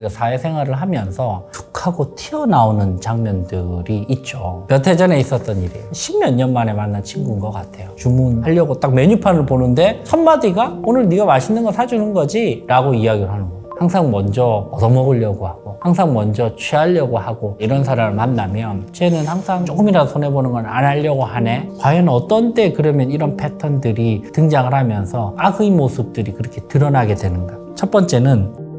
사회생활을 하면서 툭 하고 튀어나오는 장면들이 있죠. 몇 해 전에 있었던 일이에요. 십몇 년 만에 만난 친구인 것 같아요. 주문하려고 딱 메뉴판을 보는데 첫 마디가 오늘 네가 맛있는 거 사주는 거지? 라고 이야기를 하는 거예요. 항상 먼저 얻어먹으려고 하고 항상 먼저 취하려고 하고 이런 사람을 만나면 쟤는 항상 조금이라도 손해보는 건 안 하려고 하네. 과연 어떤 때 그러면 이런 패턴들이 등장을 하면서 악의 모습들이 그렇게 드러나게 되는가? 첫 번째는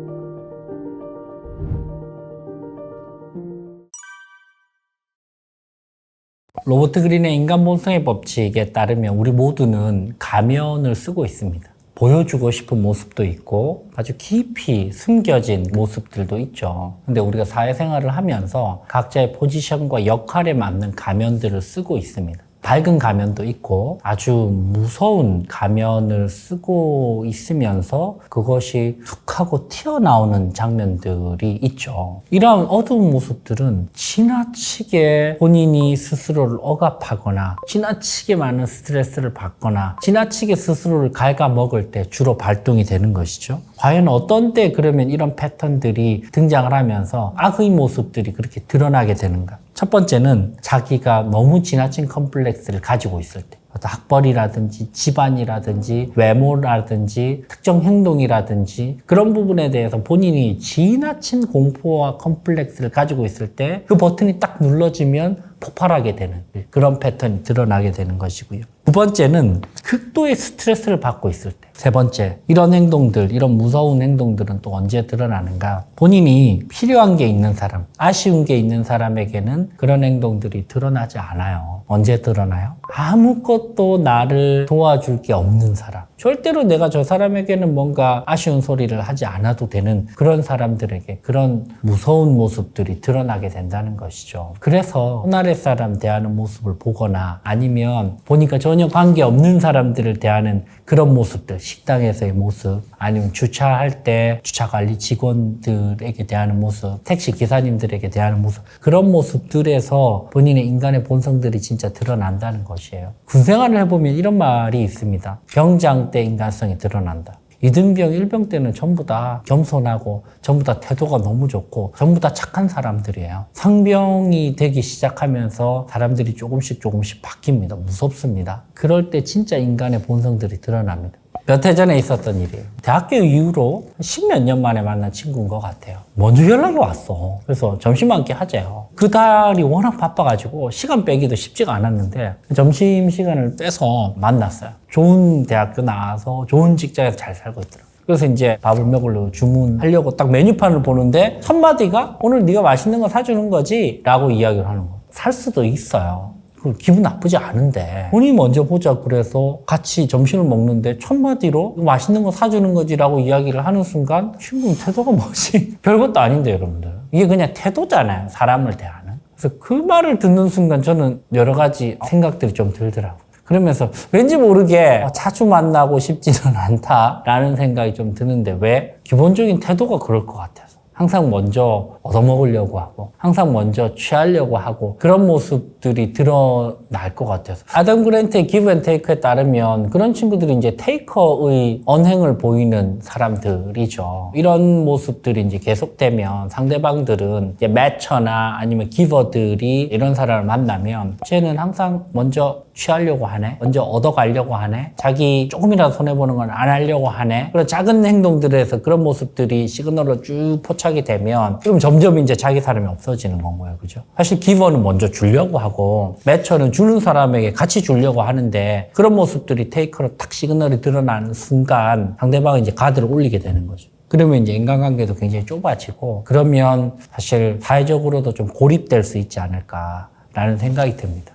로버트 그린의 인간 본성의 법칙에 따르면 우리 모두는 가면을 쓰고 있습니다. 보여주고 싶은 모습도 있고 아주 깊이 숨겨진 모습들도 있죠. 근데 우리가 사회생활을 하면서 각자의 포지션과 역할에 맞는 가면들을 쓰고 있습니다. 밝은 가면도 있고 아주 무서운 가면을 쓰고 있으면서 그것이 툭 하고 튀어나오는 장면들이 있죠. 이런 어두운 모습들은 지나치게 본인이 스스로를 억압하거나 지나치게 많은 스트레스를 받거나 지나치게 스스로를 갉아먹을 때 주로 발동이 되는 것이죠. 과연 어떤 때 그러면 이런 패턴들이 등장을 하면서 악의 모습들이 그렇게 드러나게 되는가? 첫 번째는 자기가 너무 지나친 컴플렉스를 가지고 있을 때, 어떤 학벌이라든지 집안이라든지 외모라든지 특정 행동이라든지 그런 부분에 대해서 본인이 지나친 공포와 컴플렉스를 가지고 있을 때 그 버튼이 딱 눌러지면 폭발하게 되는 그런 패턴이 드러나게 되는 것이고요. 두 번째는 극도의 스트레스를 받고 있을 때. 세 번째, 이런 행동들, 이런 무서운 행동들은 또 언제 드러나는가? 본인이 필요한 게 있는 사람, 아쉬운 게 있는 사람에게는 그런 행동들이 드러나지 않아요. 언제 드러나요? 아무것도 나를 도와줄 게 없는 사람. 절대로 내가 저 사람에게는 뭔가 아쉬운 소리를 하지 않아도 되는 그런 사람들에게 그런 무서운 모습들이 드러나게 된다는 것이죠. 그래서 손아래 사람 대하는 모습을 보거나 아니면 보니까 전혀 관계없는 사람들을 대하는 그런 모습들, 식당에서의 모습, 아니면 주차할 때 주차관리 직원들에게 대하는 모습, 택시 기사님들에게 대하는 모습, 그런 모습들에서 본인의 인간의 본성들이 진짜 드러난다는 것이에요. 군생활을 해보면 이런 말이 있습니다. 병장 때 인간성이 드러난다. 이등병, 일병 때는 전부 다 겸손하고 전부 다 태도가 너무 좋고 전부 다 착한 사람들이에요. 상병이 되기 시작하면서 사람들이 조금씩 바뀝니다. 무섭습니다. 그럴 때 진짜 인간의 본성들이 드러납니다. 몇 해 전에 있었던 일이에요. 대학교 이후로 십몇 년 만에 만난 친구인 것 같아요. 먼저 연락이 왔어. 그래서 점심 한 끼 하재요. 그 달이 워낙 바빠가지고 시간 빼기도 쉽지가 않았는데 점심시간을 빼서 만났어요. 좋은 대학교 나와서 좋은 직장에서 잘 살고 있더라고요. 그래서 이제 밥을 먹으려고 주문하려고 딱 메뉴판을 보는데 첫 마디가 오늘 네가 맛있는 거 사주는 거지? 라고 이야기를 하는 거예요. 살 수도 있어요. 기분 나쁘지 않은데 본인이 먼저 보자 그래서 같이 점심을 먹는데 첫 마디로 맛있는 거 사주는 거지라고 이야기를 하는 순간 친구는 태도가 뭐지? 별것도 아닌데 여러분들 이게 그냥 태도잖아요. 사람을 대하는. 그래서 그 말을 듣는 순간 저는 여러 가지 생각들이 좀 들더라고요. 그러면서 왠지 모르게 자주 만나고 싶지는 않다라는 생각이 좀 드는데 왜? 기본적인 태도가 그럴 것 같아서. 항상 먼저 얻어먹으려고 하고 항상 먼저 취하려고 하고 그런 모습들이 드러날 것 같아서 아담 그랜트의 기브 앤 테이크에 따르면 그런 친구들이 이제 테이커의 언행을 보이는 사람들이죠. 이런 모습들이 이제 계속되면 상대방들은 이제 매처나 아니면 기버들이 이런 사람을 만나면 쟤는 항상 먼저 취하려고 하네, 먼저 얻어가려고 하네, 자기 조금이라도 손해보는 건 안 하려고 하네. 그런 작은 행동들에서 그런 모습들이 시그널로 쭉 포착이 되면 그럼 점점 이제 자기 사람이 없어지는 건 거예요. 그죠? 사실 기버는 먼저 주려고 하고 매처는 주는 사람에게 같이 주려고 하는데 그런 모습들이 테이커로 딱 시그널이 드러나는 순간 상대방은 이제 가드를 올리게 되는 거죠. 그러면 이제 인간관계도 굉장히 좁아지고 그러면 사실 사회적으로도 좀 고립될 수 있지 않을까라는 생각이 듭니다.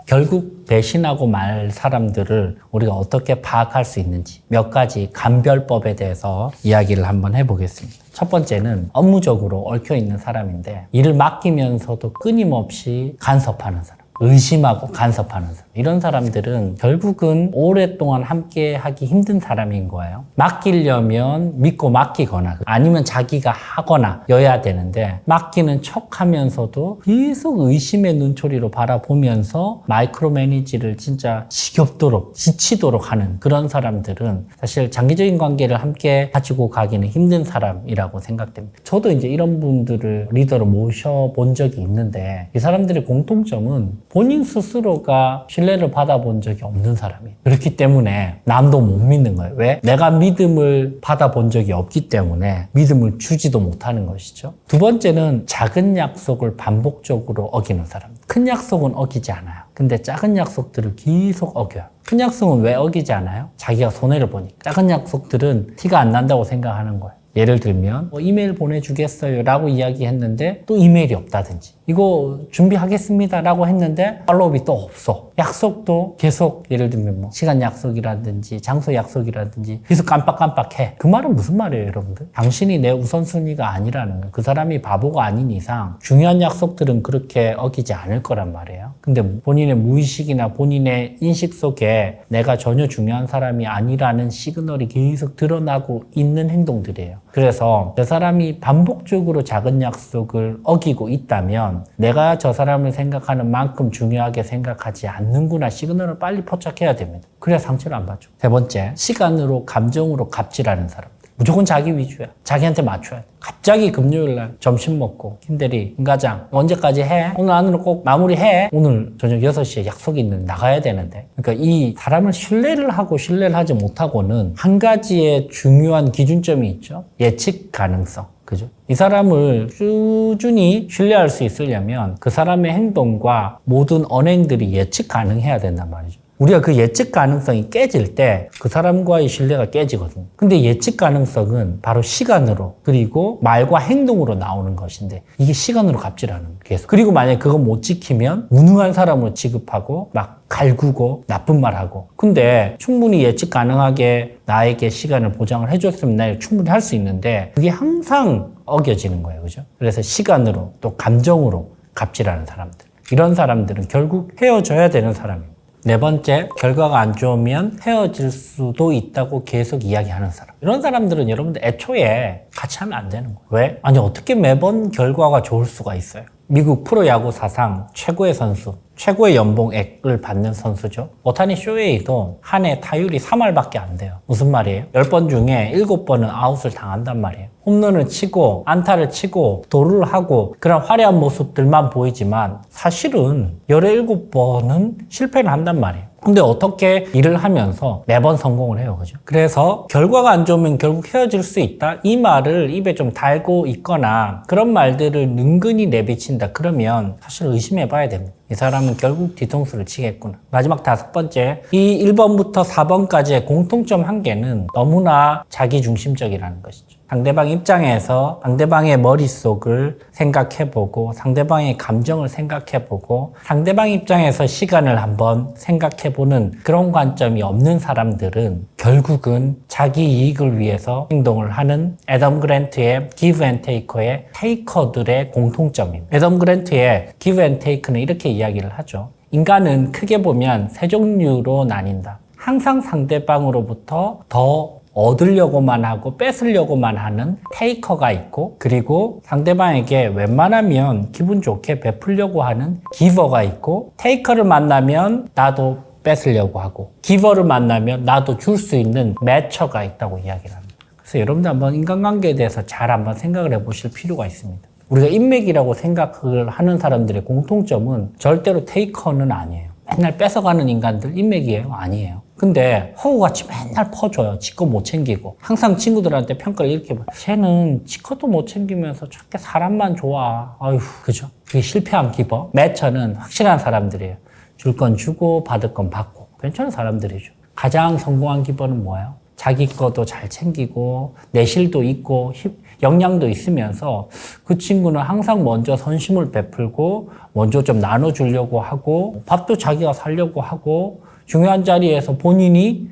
결국 배신하고 말 사람들을 우리가 어떻게 파악할 수 있는지 몇 가지 감별법에 대해서 이야기를 한번 해보겠습니다. 첫 번째는 업무적으로 얽혀있는 사람인데 일을 맡기면서도 끊임없이 간섭하는 사람. 의심하고 간섭하는 사람. 이런 사람들은 결국은 오랫동안 함께 하기 힘든 사람인 거예요. 맡기려면 믿고 맡기거나 아니면 자기가 하거나 여야 되는데 맡기는 척 하면서도 계속 의심의 눈초리로 바라보면서 마이크로 매니지를 진짜 지겹도록 지치도록 하는 그런 사람들은 사실 장기적인 관계를 함께 가지고 가기는 힘든 사람이라고 생각됩니다. 저도 이제 이런 분들을 리더로 모셔본 적이 있는데 이 사람들의 공통점은 본인 스스로가 신뢰를 받아본 적이 없는 사람이에요. 그렇기 때문에 남도 못 믿는 거예요. 왜? 내가 믿음을 받아본 적이 없기 때문에 믿음을 주지도 못하는 것이죠. 두 번째는 작은 약속을 반복적으로 어기는 사람. 큰 약속은 어기지 않아요. 근데 작은 약속들을 계속 어겨요. 큰 약속은 왜 어기지 않아요? 자기가 손해를 보니까. 작은 약속들은 티가 안 난다고 생각하는 거예요. 예를 들면 이메일 보내주겠어요 라고 이야기했는데 또 이메일이 없다든지 이거 준비하겠습니다 라고 했는데 팔로우업이 또 없어. 약속도 계속 예를 들면 시간 약속이라든지 장소 약속이라든지 계속 깜빡깜빡해. 그 말은 무슨 말이에요 여러분들? 당신이 내 우선순위가 아니라는 거예요. 그 사람이 바보가 아닌 이상 중요한 약속들은 그렇게 어기지 않을 거란 말이에요. 근데 본인의 무의식이나 본인의 인식 속에 내가 전혀 중요한 사람이 아니라는 시그널이 계속 드러나고 있는 행동들이에요. 그래서 저 사람이 반복적으로 작은 약속을 어기고 있다면 내가 저 사람을 생각하는 만큼 중요하게 생각하지 않는구나 시그널을 빨리 포착해야 됩니다. 그래야 상처를 안 받죠. 세 번째, 시간으로 감정으로 갑질하는 사람. 무조건 자기 위주야. 자기한테 맞춰야 돼. 갑자기 금요일날 점심 먹고 김대리, 김과장 언제까지 해? 오늘 안으로 꼭 마무리해. 오늘 저녁 6시에 약속이 있는데 나가야 되는데. 그러니까 이 사람을 신뢰를 하고 신뢰를 하지 못하고는 한 가지의 중요한 기준점이 있죠. 예측 가능성. 그죠? 이 사람을 꾸준히 신뢰할 수 있으려면 그 사람의 행동과 모든 언행들이 예측 가능해야 된단 말이죠. 우리가 그 예측 가능성이 깨질 때 그 사람과의 신뢰가 깨지거든요. 근데 예측 가능성은 바로 시간으로 그리고 말과 행동으로 나오는 것인데 이게 시간으로 갑질하는 거예요. 계속. 그리고 만약에 그거 못 지키면 무능한 사람으로 취급하고 막 갈구고 나쁜 말하고. 근데 충분히 예측 가능하게 나에게 시간을 보장을 해줬으면 나 충분히 할 수 있는데 그게 항상 어겨지는 거예요. 그죠? 그래서 시간으로 또 감정으로 갑질하는 사람들. 이런 사람들은 결국 헤어져야 되는 사람입니다. 네 번째, 결과가 안 좋으면 헤어질 수도 있다고 계속 이야기하는 사람. 이런 사람들은 여러분들 애초에 같이 하면 안 되는 거예요. 왜? 아니 어떻게 매번 결과가 좋을 수가 있어요? 미국 프로야구 사상 최고의 선수, 최고의 연봉액을 받는 선수죠. 오타니 쇼헤이도 한 해 타율이 3할밖에 안 돼요. 무슨 말이에요? 10번 중에 7번은 아웃을 당한단 말이에요. 홈런을 치고 안타를 치고 도루를 하고 그런 화려한 모습들만 보이지만 사실은 17번은 실패를 한단 말이에요. 근데 어떻게 일을 하면서 매번 성공을 해요. 그죠? 그래서 결과가 안 좋으면 결국 헤어질 수 있다? 이 말을 입에 좀 달고 있거나 그런 말들을 은근히 내비친다. 그러면 사실 의심해 봐야 됩니다. 이 사람은 결국 뒤통수를 치겠구나. 마지막 5번째, 이 1번부터 4번까지의 공통점 한 개는 너무나 자기중심적이라는 것이죠. 상대방 입장에서 상대방의 머릿속을 생각해보고 상대방의 감정을 생각해보고 상대방 입장에서 시간을 한번 생각해보는 그런 관점이 없는 사람들은 결국은 자기 이익을 위해서 행동을 하는 애덤 그랜트의 Give and Take의 테이커들의 공통점입니다. 애덤 그랜트의 Give and Take는 이렇게 이야기를 하죠. 인간은 크게 보면 세 종류로 나뉜다. 항상 상대방으로부터 더 얻으려고만 하고 뺏으려고만 하는 테이커가 있고 그리고 상대방에게 웬만하면 기분 좋게 베풀려고 하는 기버가 있고 테이커를 만나면 나도 뺏으려고 하고 기버를 만나면 나도 줄 수 있는 매처가 있다고 이야기를 합니다. 그래서 여러분들 한번 인간관계에 대해서 잘 한번 생각을 해보실 필요가 있습니다. 우리가 인맥이라고 생각을 하는 사람들의 공통점은 절대로 테이커는 아니에요. 맨날 뺏어가는 인간들 인맥이에요? 아니에요. 근데 허구같이 맨날 퍼줘요. 지 거 못 챙기고. 항상 친구들한테 평가를 이렇게 봐. 쟤는 지 것도 못 챙기면서 저렇게 사람만 좋아. 아휴, 그죠? 그게 실패한 기버. 매처는 확실한 사람들이에요. 줄 건 주고 받을 건 받고. 괜찮은 사람들이죠. 가장 성공한 기버는 뭐예요? 자기 것도 잘 챙기고 내실도 있고 역량도 있으면서 그 친구는 항상 먼저 선심을 베풀고 먼저 좀 나눠주려고 하고 밥도 자기가 사려고 하고 중요한 자리에서 본인이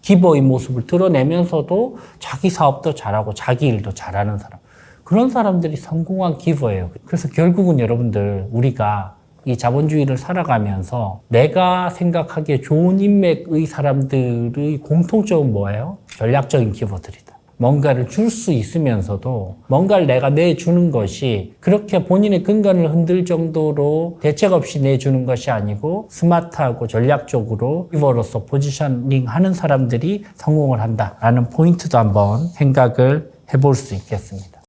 기버의 모습을 드러내면서도 자기 사업도 잘하고 자기 일도 잘하는 사람. 그런 사람들이 성공한 기버예요. 그래서 결국은 여러분들 우리가 이 자본주의를 살아가면서 내가 생각하기에 좋은 인맥의 사람들의 공통점은 뭐예요? 전략적인 기버들이다. 뭔가를 줄 수 있으면서도 뭔가를 내가 내주는 것이 그렇게 본인의 근간을 흔들 정도로 대책 없이 내주는 것이 아니고 스마트하고 전략적으로 기버로서 포지셔닝 하는 사람들이 성공을 한다라는 포인트도 한번 생각을 해볼 수 있겠습니다.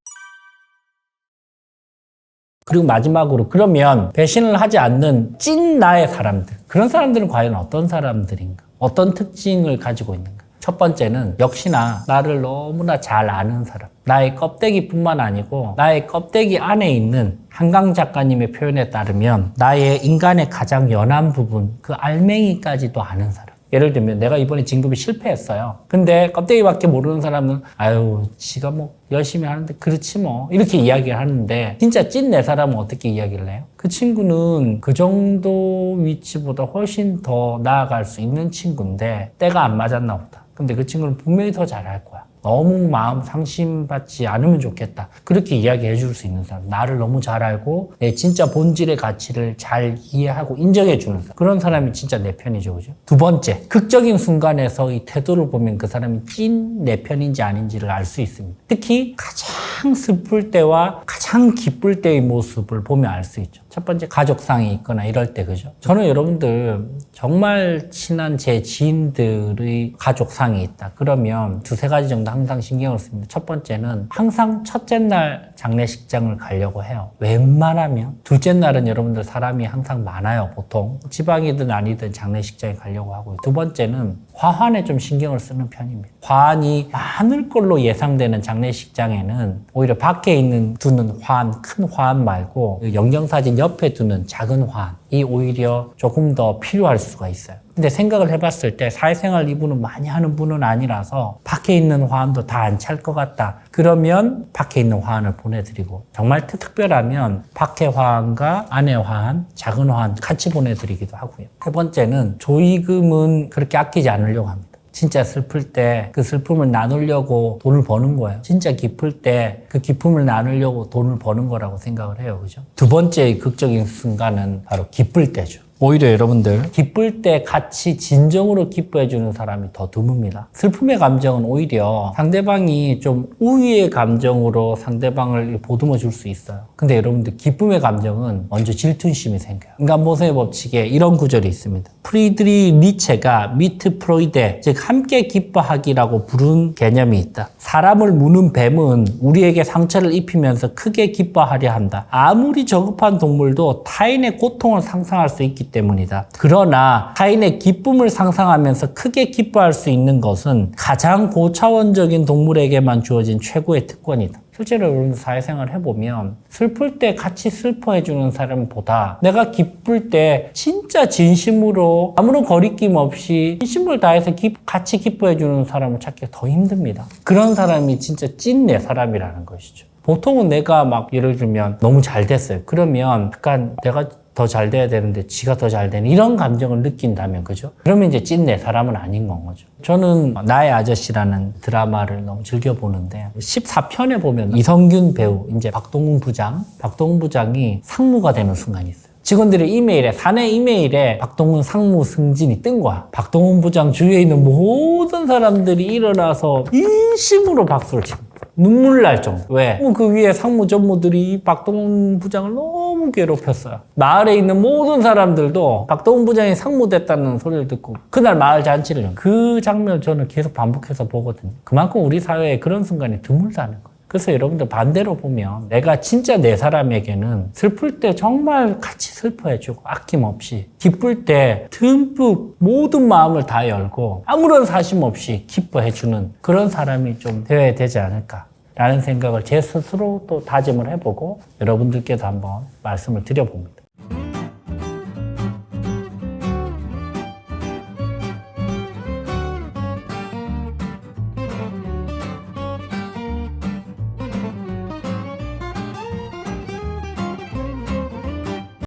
그리고 마지막으로 그러면 배신을 하지 않는 찐 나의 사람들, 그런 사람들은 과연 어떤 사람들인가? 어떤 특징을 가지고 있는가? 첫 번째는 역시나 나를 너무나 잘 아는 사람. 나의 껍데기뿐만 아니고 나의 껍데기 안에 있는 한강 작가님의 표현에 따르면 나의 인간의 가장 연한 부분, 그 알맹이까지도 아는 사람. 예를 들면 내가 이번에 진급이 실패했어요. 근데 껍데기밖에 모르는 사람은 아유 지가 뭐 열심히 하는데 그렇지 뭐 이렇게 이야기를 하는데 진짜 찐 내 사람은 어떻게 이야기를 해요? 그 친구는 그 정도 위치보다 훨씬 더 나아갈 수 있는 친구인데 때가 안 맞았나 보다. 근데 그 친구는 분명히 더 잘할 거야. 너무 마음 상심받지 않으면 좋겠다. 그렇게 이야기해 줄 수 있는 사람. 나를 너무 잘 알고 내 진짜 본질의 가치를 잘 이해하고 인정해 주는 사람. 그런 사람이 진짜 내 편이죠. 그죠? 두 번째, 극적인 순간에서 이 태도를 보면 그 사람이 찐 내 편인지 아닌지를 알 수 있습니다. 특히 가장 슬플 때와 가장 기쁠 때의 모습을 보면 알 수 있죠. 첫 번째, 가족상이 있거나 이럴 때, 그죠? 저는 여러분들 정말 친한 제 지인들의 가족상이 있다. 그러면 두세 가지 정도 항상 신경을 씁니다. 첫 번째는 항상 첫째 날 장례식장을 가려고 해요. 웬만하면. 둘째 날은 여러분들 사람이 항상 많아요, 보통. 지방이든 아니든 장례식장에 가려고 하고요. 두 번째는 화환에 좀 신경을 쓰는 편입니다. 화환이 많을 걸로 예상되는 장례식장에는 오히려 밖에 두는 화환, 큰 화환 말고 영정사진 옆에 두는 작은 화환이 오히려 조금 더 필요할 수가 있어요. 근데 생각을 해봤을 때 사회생활 이분은 많이 하는 분은 아니라서 밖에 있는 화환도 다 안 찰 것 같다. 그러면 밖에 있는 화환을 보내드리고 정말 특별하면 밖에 화환과 안에 화환, 작은 화환 같이 보내드리기도 하고요. 세 번째는 조의금은 그렇게 아끼지 않으려고 합니다. 진짜 슬플 때 그 슬픔을 나누려고 돈을 버는 거예요. 진짜 기쁠 때 그 기쁨을 나누려고 돈을 버는 거라고 생각을 해요. 그죠? 두 번째의 극적인 순간은 바로 기쁠 때죠. 오히려 여러분들 기쁠 때 같이 진정으로 기뻐해주는 사람이 더 드뭅니다. 슬픔의 감정은 오히려 상대방이 좀 우위의 감정으로 상대방을 보듬어 줄 수 있어요. 근데 여러분들 기쁨의 감정은 먼저 질투심이 생겨요. 인간 모성의 법칙에 이런 구절이 있습니다. 프리드리 니체가 미트 프로이데, 즉 함께 기뻐하기라고 부른 개념이 있다. 사람을 무는 뱀은 우리에게 상처를 입히면서 크게 기뻐하려 한다. 아무리 저급한 동물도 타인의 고통을 상상할 수 있기 때문이다. 그러나 타인의 기쁨을 상상하면서 크게 기뻐할 수 있는 것은 가장 고차원적인 동물에게만 주어진 최고의 특권이다. 실제로 여러분 사회생활 해보면 슬플 때 같이 슬퍼해주는 사람보다 내가 기쁠 때 진짜 진심으로 아무런 거리낌 없이 진심을 다해서 같이 기뻐해주는 사람을 찾기가 더 힘듭니다. 그런 사람이 진짜 찐 내 사람이라는 것이죠. 보통은 내가 막 예를 들면 너무 잘 됐어요. 그러면 약간 내가 더 잘 돼야 되는데 지가 더 잘 되는 이런 감정을 느낀다면, 그죠? 그러면 이제 찐 내 사람은 아닌 건 거죠. 저는 나의 아저씨라는 드라마를 너무 즐겨보는데 14편에 보면 이성균 배우, 이제 박동훈 부장이 상무가 되는 순간이 있어요. 직원들의 이메일에, 사내 이메일에 박동훈 상무 승진이 뜬 거야. 박동훈 부장 주위에 있는 모든 사람들이 일어나서 인심으로 박수를 칩니다. 눈물 날 정도. 왜? 그 위에 상무 전무들이 박동훈 부장을 너무 괴롭혔어요. 마을에 있는 모든 사람들도 박동훈 부장이 상무 됐다는 소리를 듣고 그날 마을 잔치를 연. 그 장면을 저는 계속 반복해서 보거든요. 그만큼 우리 사회에 그런 순간이 드물다는 거예요. 그래서 여러분들 반대로 보면 내가 진짜 내 사람에게는 슬플 때 정말 같이 슬퍼해주고 아낌없이, 기쁠 때 듬뿍 모든 마음을 다 열고 아무런 사심 없이 기뻐해주는 그런 사람이 좀 되어야 되지 않을까라는 생각을 제 스스로 또 다짐을 해보고 여러분들께도 한번 말씀을 드려봅니다.